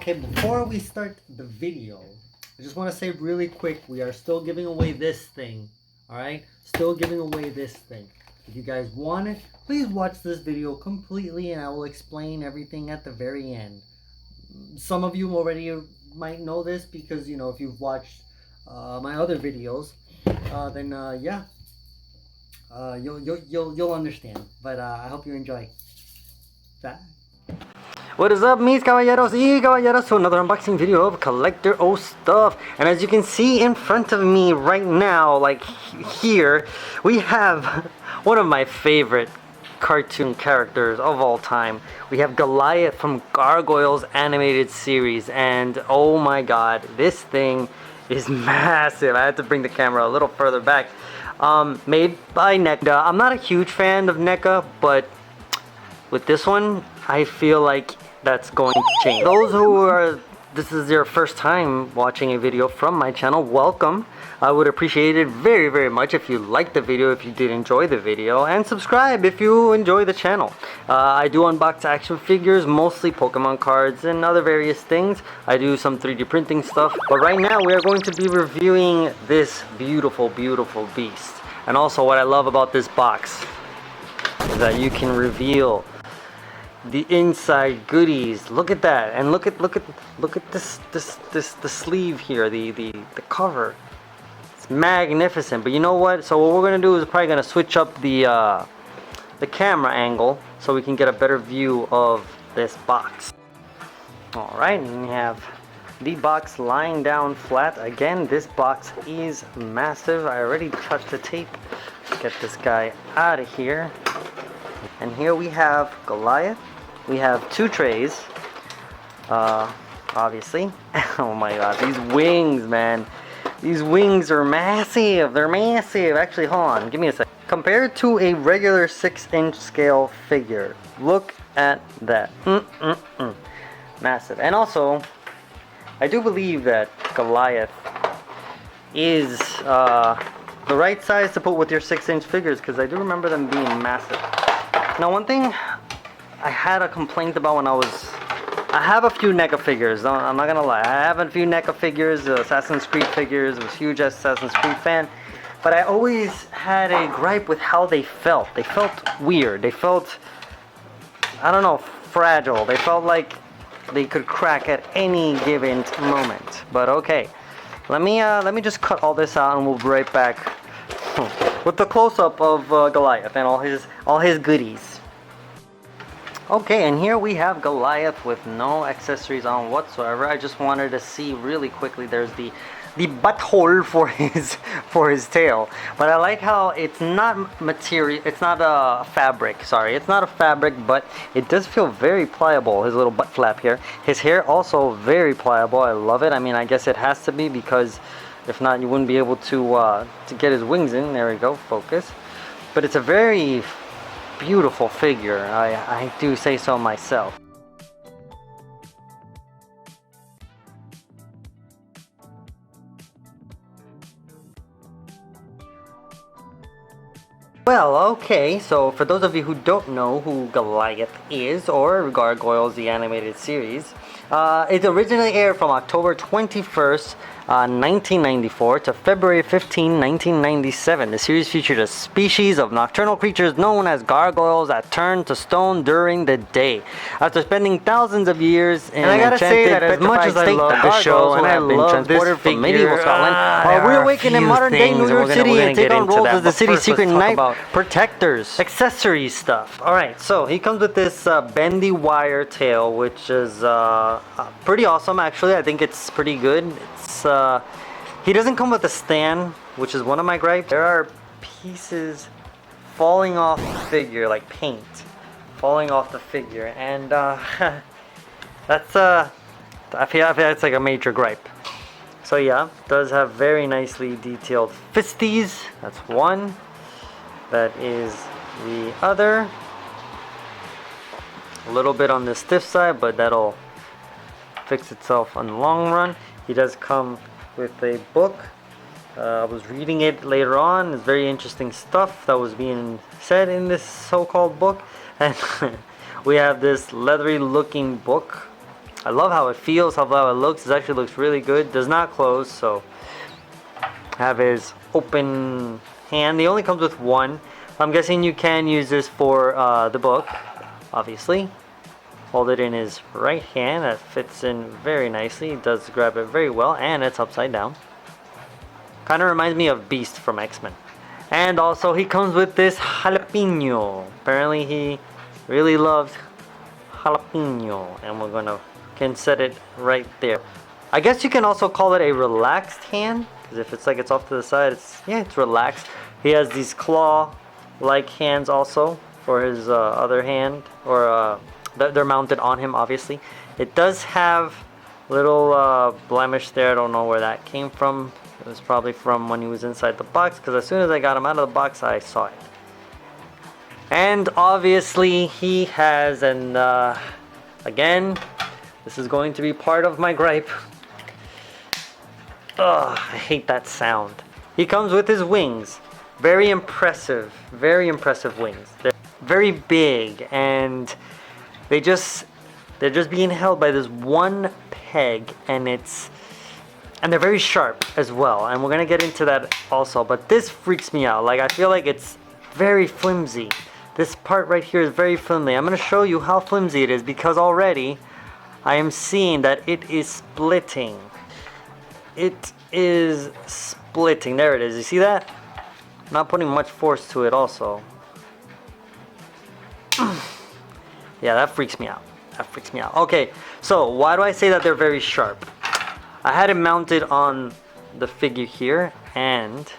Okay, before we start the video, I just want to say really quick, we are still giving away this thing. Alright? Still giving away this thing. If you guys want it, please watch this video completely and I will explain everything at the very end. Some of you already might know this because, you know, if you've watched my other videos, then yeah, you'll understand. But I hope you enjoy that. What is up, mis caballeros y caballeras, to another unboxing video of Collector O Stuff. And as you can see in front of me right now, like here, we have one of my favorite cartoon characters of all time. We have Goliath from Gargoyles animated series, and oh my god, this thing is massive. I had to bring the camera a little further back. Made by Neca. I'm not a huge fan of Neca, but with this one, I feel like that's going to change. Those who are, this is your first time watching a video from my channel, welcome. I would appreciate it very, very much if you liked the video, if you did enjoy the video, and subscribe if you enjoy the channel. I do unbox action figures, mostly Pokemon cards and other various things. I do some 3D printing stuff, but right now we are going to be reviewing this beautiful, beautiful beast. And also what I love about this box is that you can reveal the inside goodies. Look at that, and look at this the sleeve here, the cover. It's magnificent. But you know what? So what we're gonna do is probably gonna switch up the camera angle so we can get a better view of this box. All right, and we have the box lying down flat. Again, this box is massive. I already touched the tape. Get this guy out of here. And here we have Goliath. We have two trays, obviously. Oh my god, these wings, man. These wings are massive. They're massive. Actually, hold on. Give me a sec. Compared to a regular 6-inch scale figure, look at that. Massive. And also, I do believe that Goliath is the right size to put with your 6-inch figures, because I do remember them being massive. Now, one thing I had a complaint about when I have a few NECA figures, I'm not gonna lie. I have a few NECA figures, Assassin's Creed figures. I was a huge Assassin's Creed fan, but I always had a gripe with how they felt. They felt weird. They felt, I don't know, fragile. They felt like they could crack at any given moment. But okay, let me just cut all this out and we'll be right back with the close-up of Goliath and all his goodies. Okay, and here we have Goliath with no accessories on whatsoever. I just wanted to see really quickly. There's the butthole for his tail, but I like how it's not material. It's not a fabric. Sorry, it's not a fabric, but it does feel very pliable. His little butt flap here. His hair also very pliable. I love it. I mean, I guess it has to be, because if not, you wouldn't be able to get his wings in. There we go. Focus. But it's a very beautiful figure. I do say so myself. Well, okay, so for those of you who don't know who Goliath is, or Gargoyles the animated series, it originally aired from October 21st, 1994 to February 15, 1997. The series featured a species of nocturnal creatures known as gargoyles that turn to stone during the day. After spending thousands of years in I gotta say that as much as I love this show and I love this figure, from medieval Scotland, we awaken in modern day New York City and take on roles as the city's secret night protectors. Accessory stuff. Alright, so he comes with this bendy wire tail, which is pretty awesome actually. I think it's pretty good. He doesn't come with a stand, which is one of my gripes. There are pieces falling off the figure, like paint falling off the figure, and that's I feel that's like a major gripe. So yeah, does have very nicely detailed fisties. That's one. That is the other. A little bit on the stiff side, but that'll fix itself in the long run. He does come with a book. I was reading it later on. It's very interesting stuff that was being said in this so-called book. And we have this leathery looking book I love how it feels, how it looks. It actually looks really good. Does not close, so have his open hand. He only comes with one. I'm guessing you can use this for the book, obviously. Hold it in his right hand. That fits in very nicely. He does grab it very well, and it's upside down. Kind of reminds me of Beast from X-Men. And also he comes with this jalapeno. Apparently he really loves jalapeno, and we're gonna can set it right there. I guess you can also call it a relaxed hand, because if it's like it's off to the side, it's relaxed. He has these claw-like hands also for his other hand, or they're mounted on him, obviously. It does have little blemish there. I don't know where that came from. It was probably from when he was inside the box, because as soon as I got him out of the box, I saw it. And obviously he has, and again, this is going to be part of my gripe. Ugh, I hate that sound. He comes with his wings. Very impressive wings. They're very big, and they're just being held by this one peg, and they're very sharp as well, and we're gonna get into that also. But this freaks me out. Like, I feel like it's very flimsy. This part right here is very flimsy. I'm gonna show you how flimsy it is, because already I am seeing that it is splitting. It is splitting. There it is. You see that? I'm not putting much force to it also. Yeah, that freaks me out. That freaks me out. Okay, so why do I say that they're very sharp? I had it mounted on the figure here, and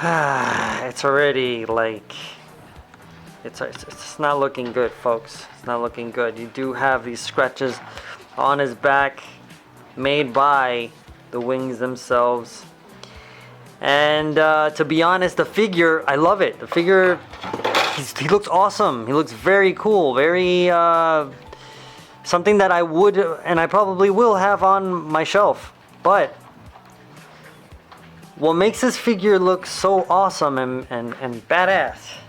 it's already like, it's not looking good, folks. It's not looking good. You do have these scratches on his back made by the wings themselves. And to be honest, the figure, I love it. The figure, he looks awesome. He looks very cool, very something that I would, and I probably will have on my shelf. But what makes this figure look so awesome and badass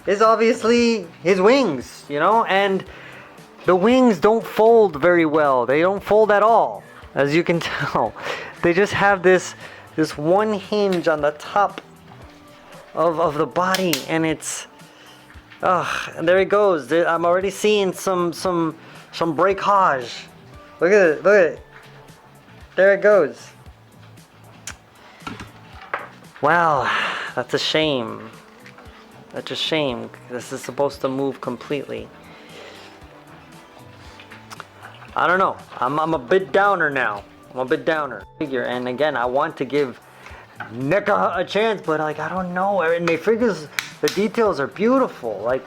is obviously his wings, you know? And the wings don't fold very well. They don't fold at all, as you can tell. They just have this one hinge on the top of the body, and it's, and there it goes. I'm already seeing some breakage. Look at it, look at it. There it goes. Wow, that's a shame. That's a shame. This is supposed to move completely. I don't know. I'm a bit downer now. I'm a bit downer. Figure, and again, I want to give Neca a chance, but like, I don't know. And the figures, the details are beautiful. Like,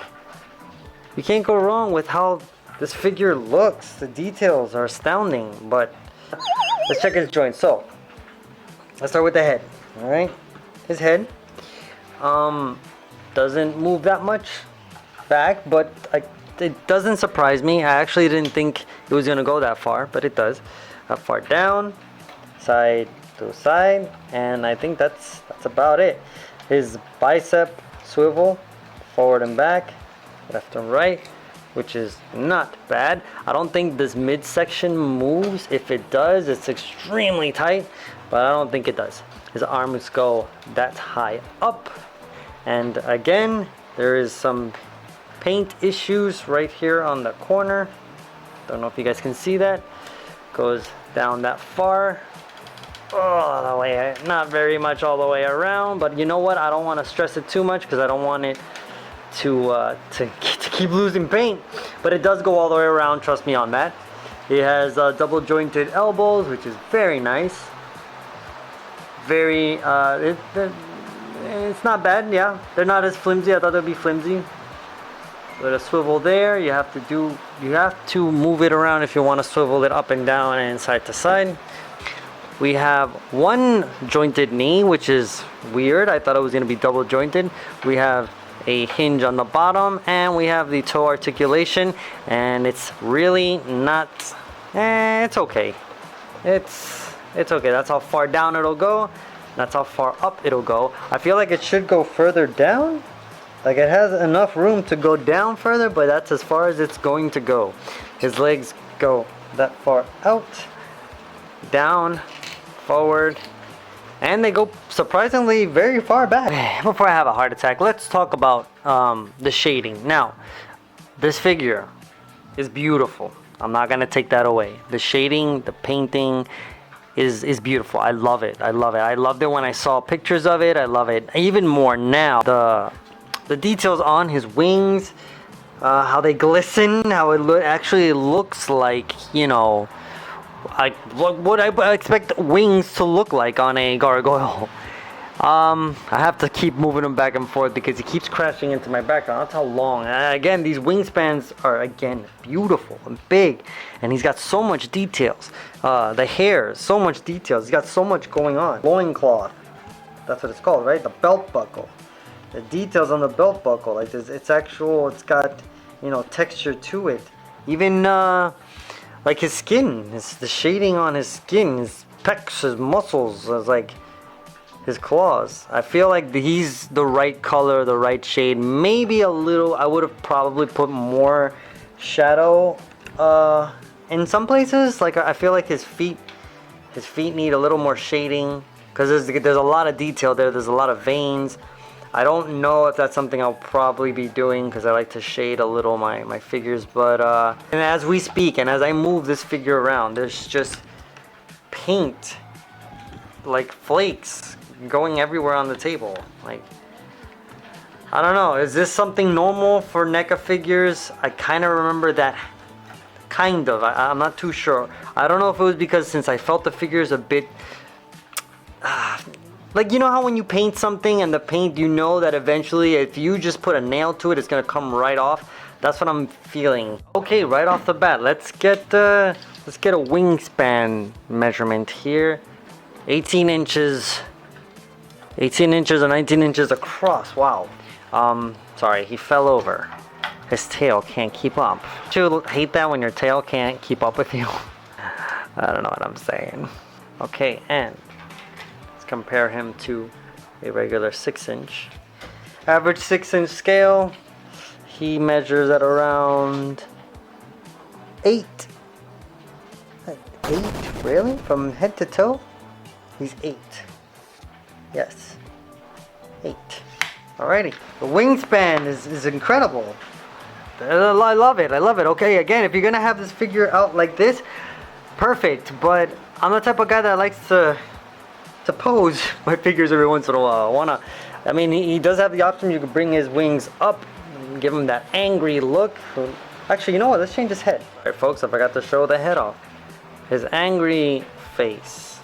you can't go wrong with how this figure looks. The details are astounding. But let's check his joints. So let's start with the head. All right, his head doesn't move that much back, but it doesn't surprise me. I actually didn't think it was gonna go that far, but it does. That far down, side to side, and I think that's about it. His bicep swivel forward and back, left and right, which is not bad. I don't think this midsection moves. If it does, it's extremely tight, but I don't think it does. His arms go that high up, and again, there is some paint issues right here on the corner. Don't know if you guys can see that. Goes down that far, all the way, not very much all the way around, but you know what, I don't want to stress it too much because I don't want it to keep losing paint, but it does go all the way around, trust me on that. He has double jointed elbows, which is very nice. Very it's not bad. Yeah, they're not as flimsy. I thought they'd be flimsy. With a swivel there, you have to move it around if you want to swivel it up and down and side to side. We have one jointed knee, which is weird. I thought it was going to be double jointed. We have a hinge on the bottom, and we have the toe articulation, and it's really not, it's okay. It's okay. That's how far down it'll go. That's how far up it'll go. I feel like it should go further down. Like, it has enough room to go down further, but that's as far as it's going to go. His legs go that far out, down, forward, and they go surprisingly very far back. Before I have a heart attack, let's talk about the shading. Now, this figure is beautiful. I'm not gonna take that away. The shading, the painting is beautiful. I love it. I love it. I loved it when I saw pictures of it. I love it even more now. The details on his wings, how they glisten, how it actually looks like, you know, what I expect wings to look like on a gargoyle. I have to keep moving him back and forth because he keeps crashing into my background. That's how long. Again, these wingspans are, again, beautiful and big. And he's got so much details. The hair, so much details. He's got so much going on. Loincloth. That's what it's called, right? The belt buckle. The details on the belt buckle. Like, it's actual, it's got, you know, texture to it. Even, like his skin. The shading on his skin. His pecs, his muscles. It's like... his claws. I feel like he's the right color, the right shade. Maybe a little, I would have probably put more shadow in some places. Like I feel like his feet need a little more shading because there's a lot of detail there. There's a lot of veins. I don't know if that's something I'll probably be doing because I like to shade a little my figures. But and as we speak and as I move this figure around, there's just paint like flakes going everywhere on the table. Like, I don't know, is this something normal for NECA figures? I kind of remember that, kind of, I'm not too sure. I don't know if it was because since I felt the figures a bit like, you know how when you paint something and the paint, you know that eventually if you just put a nail to it, it's gonna come right off. That's what I'm feeling. Okay, right off the bat, let's get a wingspan measurement here. 18 inches or 19 inches across. Wow. Sorry, he fell over. His tail can't keep up. Don't you hate that when your tail can't keep up with you? I don't know what I'm saying. Okay, and let's compare him to a regular 6-inch. Average 6-inch scale. He measures at around 8. 8? Really? From head to toe? He's 8. Yes. 8. Alrighty. The wingspan is incredible. I love it. I love it. Okay, again, if you're gonna have this figure out like this, perfect. But I'm the type of guy that likes to pose my figures every once in a while. I mean, he does have the option. You could bring his wings up, and give him that angry look. Actually, you know what? Let's change his head. Alright, folks, I forgot to show the head off. His angry face.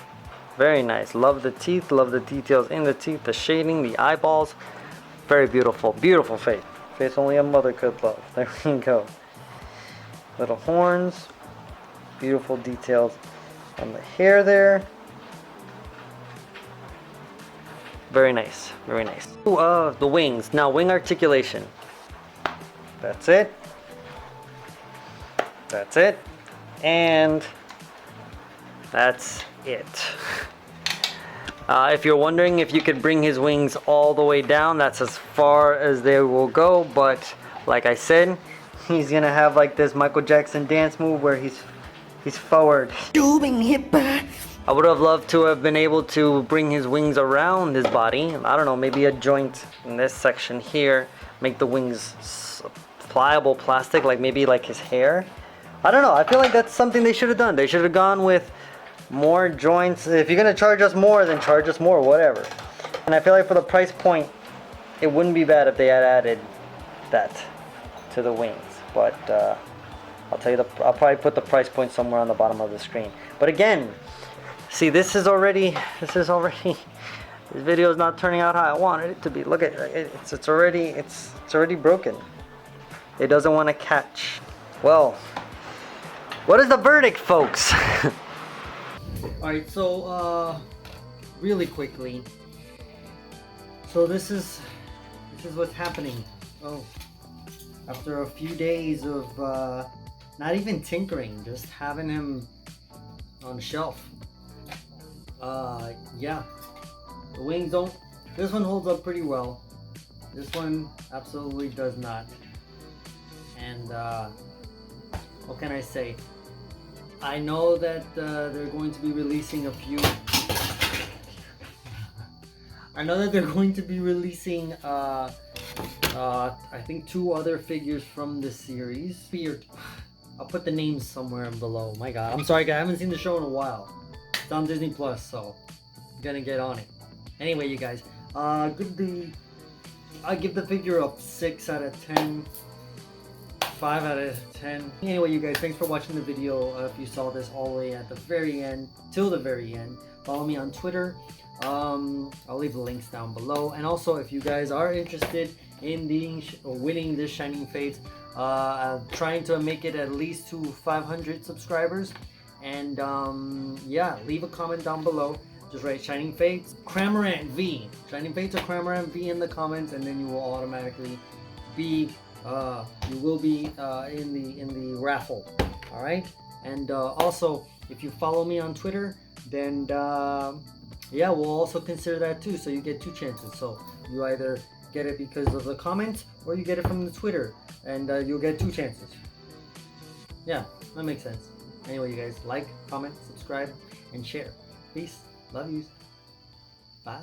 Very nice. Love the teeth. Love the details in the teeth. The shading. The eyeballs. Very beautiful. Beautiful face. Face only a mother could love. There we go. Little horns. Beautiful details on the hair there. Very nice. Very nice. Ooh, the wings. Now, wing articulation. That's it. That's it. And that's it. If you're wondering if you could bring his wings all the way down, that's as far as they will go. But like I said, he's gonna have like this Michael Jackson dance move where he's forward. Doing hip. I would have loved to have been able to bring his wings around his body. I don't know, maybe a joint in this section here, make the wings pliable plastic, like maybe like his hair. I don't know. I feel like that's something they should have done. They should have gone with more joints. If you're gonna charge us more, then charge us more, whatever. And I feel like for the price point, it wouldn't be bad if they had added that to the wings. But I'll tell you, I'll probably put the price point somewhere on the bottom of the screen. But again, see, this video is not turning out how I wanted it to be. Look at it, it's already broken. It doesn't want to catch. Well, what is the verdict, folks? Alright, so really quickly. So this is what's happening. Oh, after a few days of not even tinkering, just having him on the shelf. Yeah, the wings don't. This one holds up pretty well. This one absolutely does not. And what can I say? I know that they're going to be releasing a few. I know that they're going to be releasing I think 2 other figures from this series. I'll put the names somewhere below. My God, I'm sorry guys, I haven't seen the show in a while. It's on Disney Plus, so I'm gonna get on it. Anyway, you guys, I give the figure a 6 out of 10. 5 out of 10. Anyway, you guys, thanks for watching the video. If you saw this all the way at the very end, till the very end, follow me on Twitter. I'll leave the links down below. And also, if you guys are interested in winning this Shining Fates, trying to make it at least to 500 subscribers. And yeah, leave a comment down below. Just write Shining Fates, Cramorant V. Shining Fates or Cramorant V in the comments, and then you will automatically be in the raffle. All right. And also, if you follow me on Twitter, then yeah, we'll also consider that too. So you get 2 chances. So you either get it because of the comments, or you get it from the Twitter, and you'll get 2 chances. Yeah, that makes sense. Anyway, you guys, like, comment, subscribe, and share. Peace. Love yous. Bye.